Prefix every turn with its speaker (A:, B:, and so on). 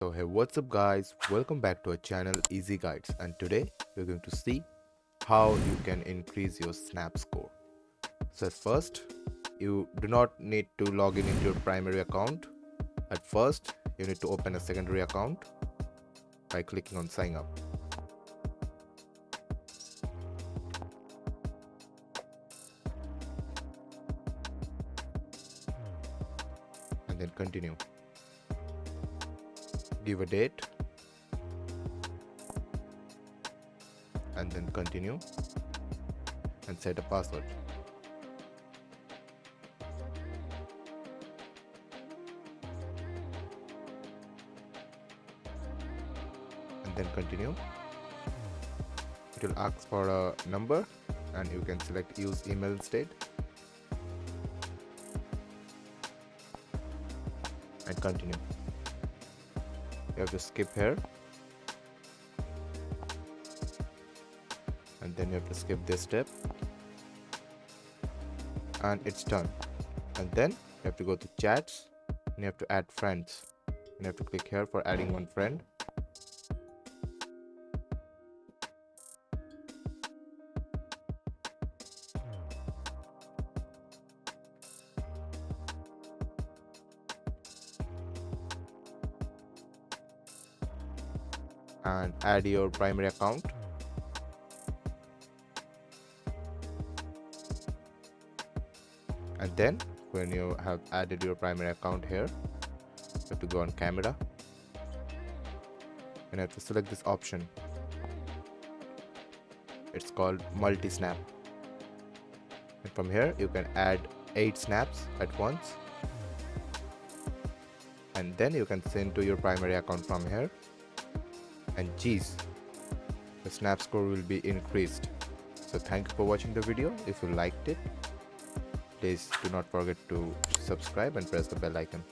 A: So hey, what's up guys, welcome back to our channel Easy Guides, and today we're going to see how you can increase your snap score. So at first, you do not need to log in into your primary account. At first you need to open a secondary account by clicking on sign up, and then continue. Give a date and then continue and set a password. And then continue. It will ask for a number and you can select use email instead and continue. You have to skip here and then you have to skip this step and it's done. And then you have to go to chats and you have to add friends and you have to click here for adding one friend. And add your primary account. And then when you have added your primary account here, you have to go on camera and you have to select this option. It's called multi-snap, and from here you can add 8 snaps at once, and then you can send to your primary account from here, and geez, the snap score will be increased. So thank you for watching the video. If you liked it, please do not forget to subscribe and press the bell icon.